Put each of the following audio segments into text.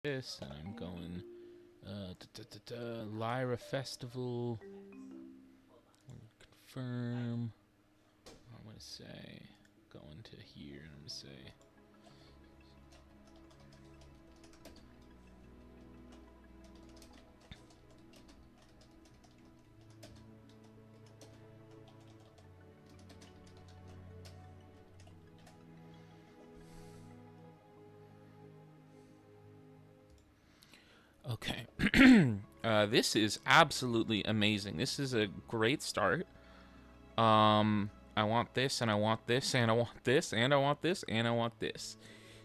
this, and I'm going Lyra Festival. Confirm. I'm gonna say going to here, and I'm gonna say okay. This is absolutely amazing. This is a great start. I want this, and I want this, and I want this, and I want this, and I want this.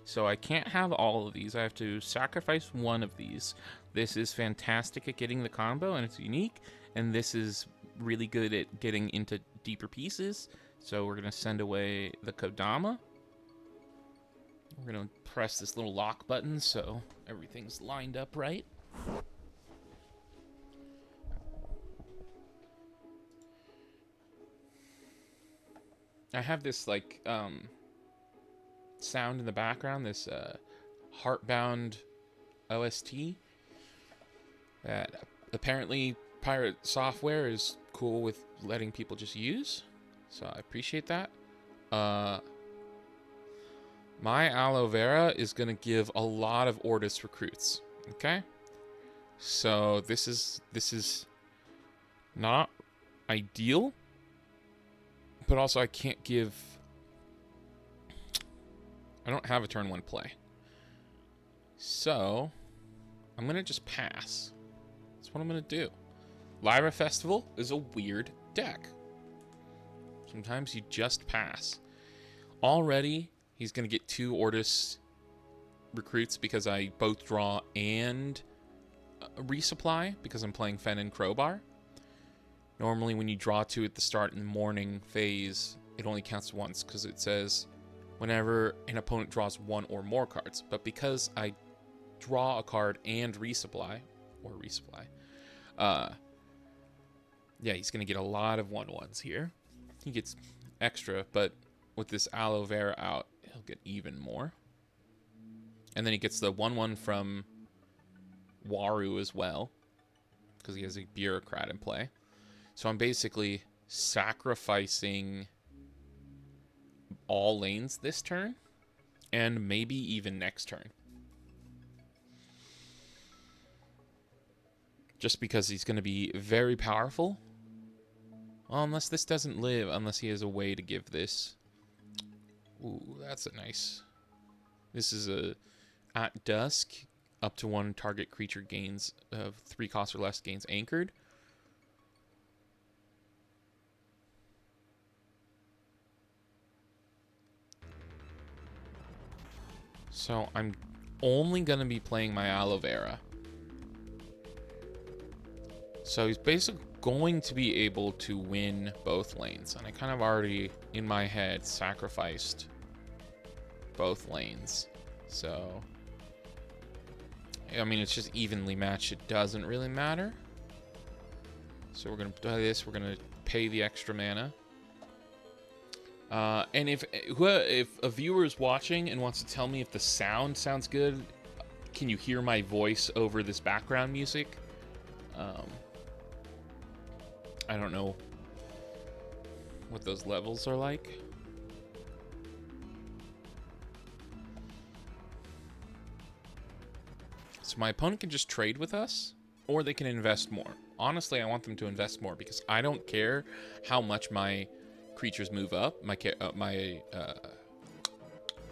So I can't have all of these. I have to sacrifice one of these. This is fantastic at getting the combo, and it's unique. And this is really good at getting into deeper pieces. So we're going to send away the Kodama. We're going to press this little lock button so everything's lined up right. I have this, like, sound in the background, this Heartbound OST that apparently Pirate Software is cool with letting people just use. So I appreciate that. My aloe vera is going to give a lot of Ortis recruits. Okay? So this is not ideal, but also I can't give... I don't have a turn 1 play. So I'm going to just pass. That's what I'm going to do. Lyra Festival is a weird deck. Sometimes you just pass. Already, he's going to get 2 Ortis recruits because I both draw and resupply because I'm playing Fen and Crowbar. Normally, when you draw 2 at the start in the morning phase, it only counts once because it says whenever an opponent draws 1 or more cards. But because I draw a card and resupply, yeah, he's going to get a lot of 1/1s here. He gets extra, but with this aloe vera out, he'll get even more. And then he gets the 1/1 from Waru as well, because he has a Bureaucrat in play. So I'm basically sacrificing all lanes this turn, and maybe even next turn. Just because he's going to be very powerful. Well, unless this doesn't live, unless he has a way to give this. Ooh, that's a nice... This is a... At dusk, up to 1 target creature gains of 3 cost or less gains anchored. So I'm only going to be playing my aloe vera. So he's basically going to be able to win both lanes. And I kind of already, in my head, sacrificed both lanes. So, I mean, it's just evenly matched. It doesn't really matter. So we're going to do this. We're going to pay the extra mana. And if a viewer is watching and wants to tell me if the sound sounds good, can you hear my voice over this background music? I don't know what those levels are like. So my opponent can just trade with us, or they can invest more. Honestly, I want them to invest more because I don't care how much my creatures move up.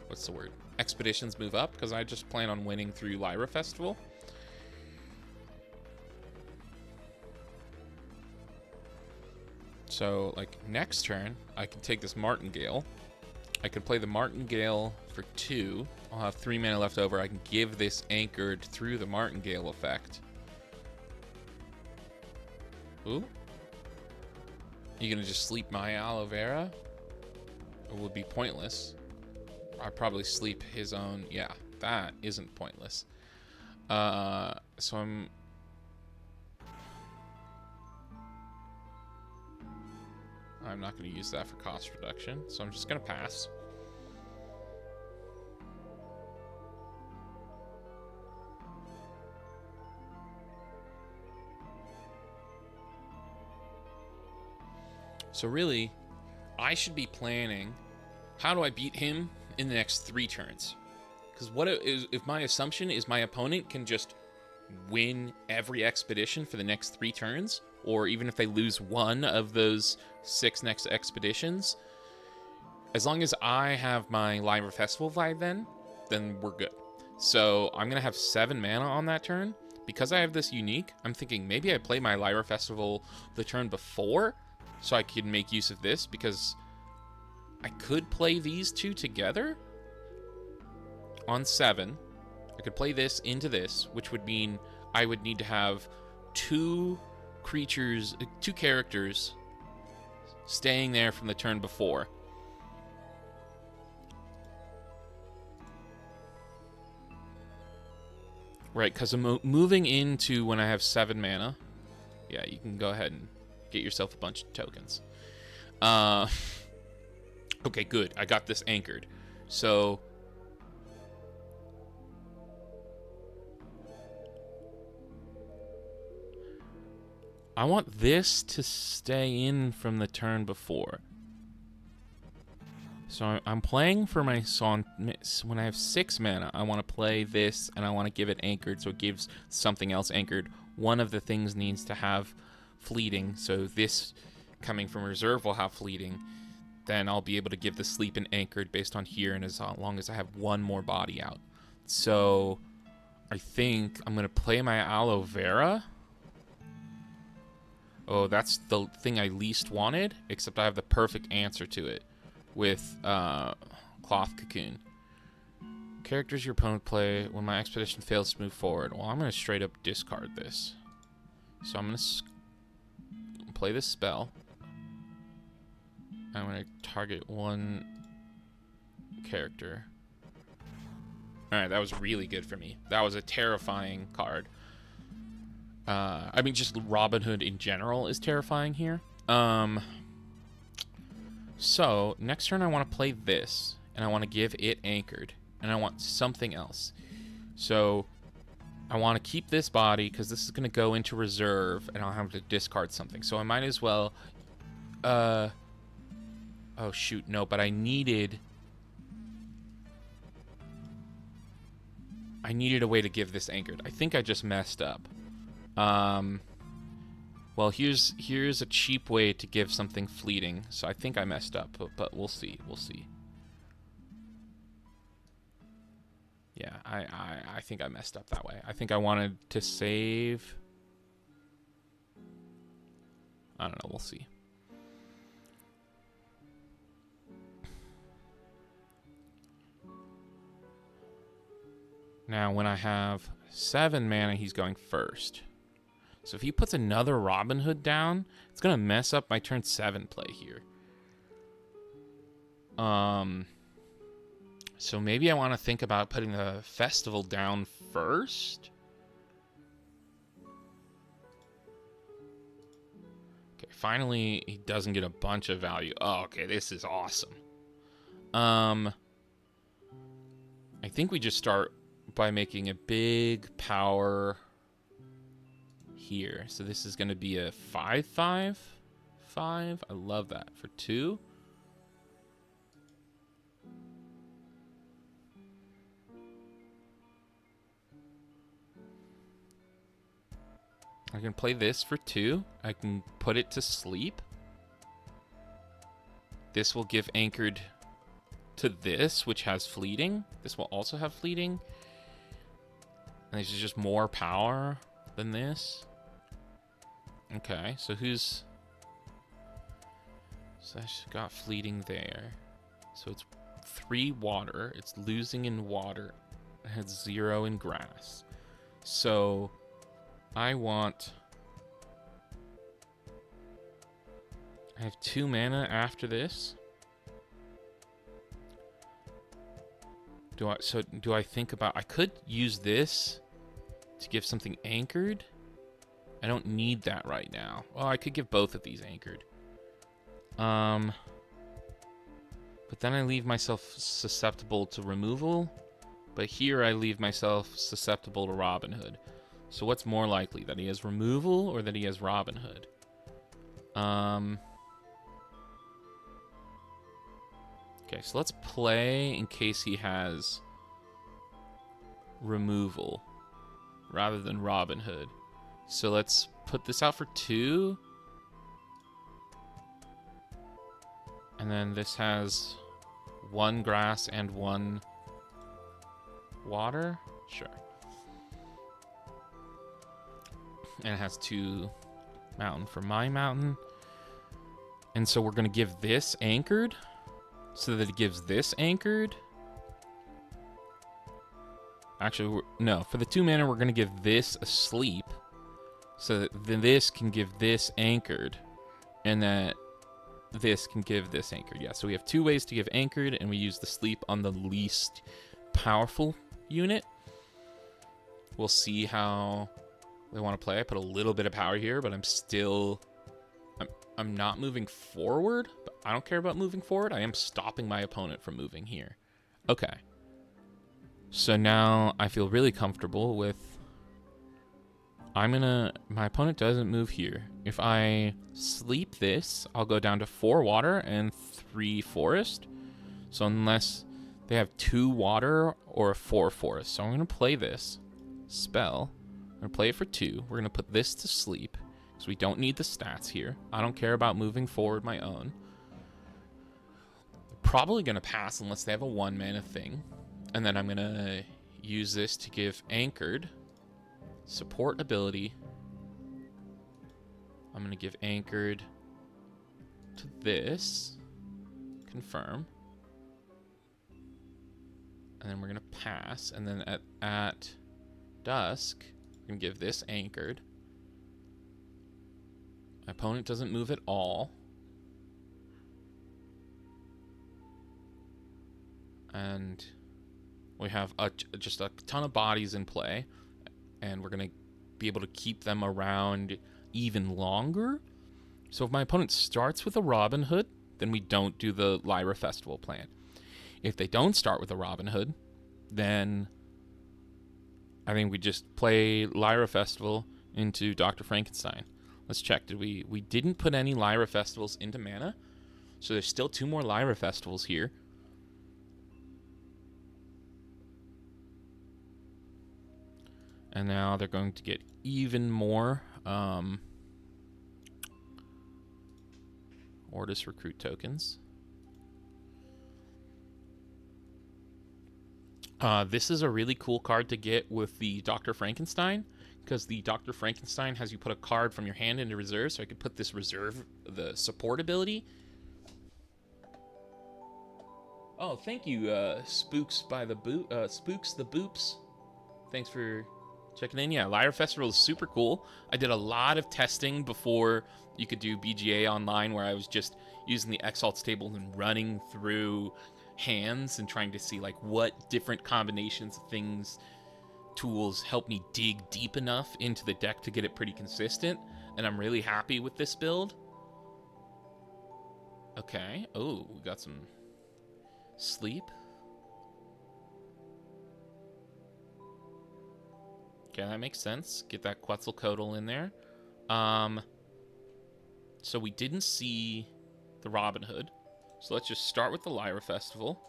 What's the word? Expeditions move up, because I just plan on winning through Lyra Festival. So, like, next turn, I can take this Martingale. I could play the Martingale for 2. I'll have 3 mana left over. I can give this anchored through the Martingale effect. Ooh. You gonna just sleep my aloe vera? It would be pointless. I'd probably sleep his own. Yeah, that isn't pointless. So I'm not going to use that for cost reduction, so I'm just going to pass. So really, I should be planning, how do I beat him in the next 3 turns? Because what is, if my assumption is my opponent can just win every expedition for the next 3 turns, or even if they lose one of those 6 next expeditions, as long as I have my Lyra Festival vibe then we're good. So I'm going to have 7 mana on that turn. Because I have this unique, I'm thinking maybe I play my Lyra Festival the turn before, so I can make use of this, because I could play these 2 together on 7. I could play this into this, which would mean I would need to have 2 characters staying there from the turn before. Right, because I'm moving into when I have 7 mana. Yeah, you can go ahead and get yourself a bunch of tokens. Okay, good. I got this anchored. So I want this to stay in from the turn before. So I'm playing for my song. When I have 6 mana, I want to play this, and I want to give it anchored, so it gives something else anchored. One of the things needs to have fleeting, so this coming from reserve will have fleeting. Then I'll be able to give the sleep and anchored based on here, and as long as I have 1 more body out. So I think I'm going to play my aloe vera. Oh, that's the thing I least wanted, except I have the perfect answer to it with Cloth Cocoon. Characters your opponent play when my expedition fails to move forward. Well, I'm going to straight up discard this. So I'm going to play this spell. I'm going to target 1 character. Alright, that was really good for me. That was a terrifying card. I mean, just Robin Hood in general is terrifying here. So, next turn I want to play this, and I want to give it anchored, and I want something else. So, I want to keep this body, because this is going to go into reserve, and I'll have to discard something. So I might as well, oh shoot, no, but I needed a way to give this anchored. I think I just messed up. Well, here's a cheap way to give something fleeting. So I think I messed up, but we'll see. We'll see. Yeah, I think I messed up that way. I think I wanted to save. I don't know. We'll see. Now, when I have 7 mana, he's going first. So if he puts another Robin Hood down, it's going to mess up my turn 7 play here. So maybe I want to think about putting the festival down first. Okay, finally he doesn't get a bunch of value. Oh, okay, this is awesome. I think we just start by making a big power here. So this is going to be a 5/5. I love that for 2. I can play this for 2. I can put it to sleep. This will give anchored to this, which has fleeting. This will also have fleeting. And this is just more power than this. Okay, so who's... So that's got fleeting there. So it's 3 water. It's losing in water. It has 0 in grass. So I want... I have 2 mana after this. Do I think about... I could use this to give something anchored. I don't need that right now. Well, I could give both of these anchored. But then I leave myself susceptible to removal. But here I leave myself susceptible to Robin Hood. So what's more likely? That he has removal or that he has Robin Hood? Okay, so let's play in case he has removal rather than Robin Hood. So let's put this out for 2. And then this has 1 grass and 1 water. Sure. And it has 2 mountain for my mountain. And so we're going to give this anchored so that it gives this anchored. Actually, no. For the 2 mana, we're going to give this a sleep so that then this can give this anchored. And that this can give this anchored. Yeah, so we have 2 ways to give anchored, and we use the sleep on the least powerful unit. We'll see how we want to play. I put a little bit of power here, but I'm not moving forward, but I don't care about moving forward. I am stopping my opponent from moving here. Okay. So now I feel really comfortable with... my opponent doesn't move here. If I sleep this, I'll go down to 4 water and 3 forest. So unless they have 2 water or 4 forest. So I'm going to play this spell. I'm going to play it for 2. We're going to put this to sleep. So we don't need the stats here. I don't care about moving forward my own. Probably going to pass unless they have a 1 mana thing. And then I'm going to use this to give anchored support ability. I'm going to give anchored to this. Confirm. And then we're going to pass. And then at dusk, we're going to give this anchored. My opponent doesn't move at all. And we have just a ton of bodies in play. And we're going to be able to keep them around even longer. So if my opponent starts with a Robin Hood, then we don't do the Lyra Festival plan. If they don't start with a Robin Hood, then I think we just play Lyra Festival into Dr. Frankenstein. Let's check. We didn't put any Lyra Festivals into mana. So there's still 2 more Lyra Festivals here. And now they're going to get even more Ordis recruit tokens. This is a really cool card to get with the Dr. Frankenstein, because the Dr. Frankenstein has you put a card from your hand into reserve, so I could put this reserve, the support ability. Oh, thank you, Spooks the Boops. Thanks for checking in. Yeah, Lyra Festival is super cool. I did a lot of testing before you could do BGA online, where I was just using the Exalts table and running through hands and trying to see like what different combinations of things, tools help me dig deep enough into the deck to get it pretty consistent. And I'm really happy with this build. Okay. Oh, we got some sleep. Okay, that makes sense. Get that Quetzalcoatl in there. So we didn't see the Robin Hood. So let's just start with the Lyra Festival.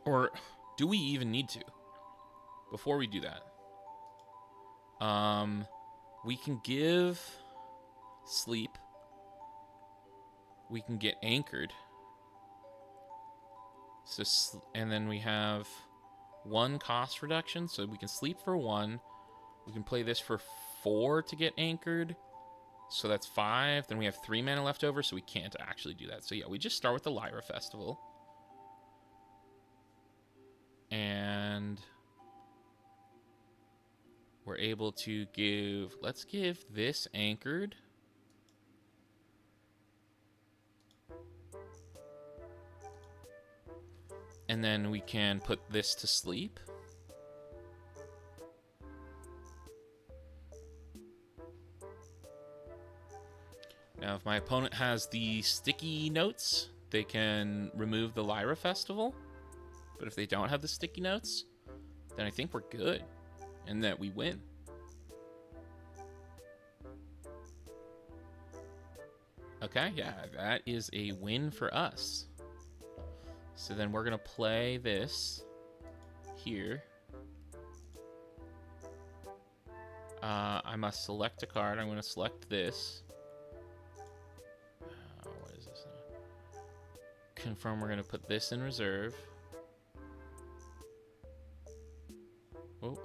Or do we even need to? Before we do that. We can give sleep. We can get anchored. So, and then we have 1 cost reduction, so we can sleep for 1. We can play this for 4 to get anchored. So that's 5. Then we have 3 mana left over, so we can't actually do that. So yeah, we just start with the Lyra Festival. And we're able to give... Let's give this anchored. And then we can put this to sleep. Now, if my opponent has the sticky notes, they can remove the Lyra Festival. But if they don't have the sticky notes, then I think we're good. And that we win. Okay, yeah, that is a win for us. So then we're going to play this here. I must select a card. I'm going to select this. What is this now? Confirm we're going to put this in reserve. Oh.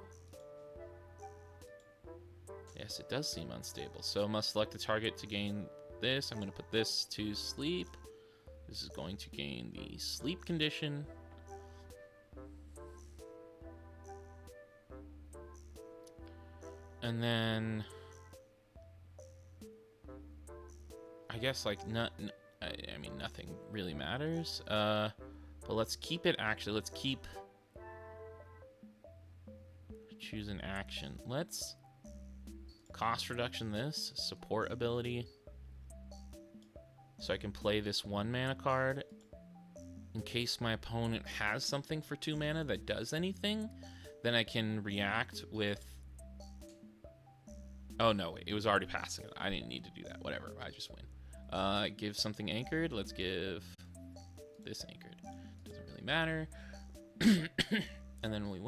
Yes, it does seem unstable. So I must select a target to gain this. I'm going to put this to sleep. This is going to gain the sleep condition. And then I guess like I mean nothing really matters. But let's keep it actually. Let's keep choose an action. Let's cost reduction this support ability. So I can play this 1 mana card in case my opponent has something for 2 mana that does anything. Then I can react with. Oh, no, wait. It was already passing. I didn't need to do that. Whatever. I just win. Give something anchored. Let's give this anchored. Doesn't really matter. And then we win.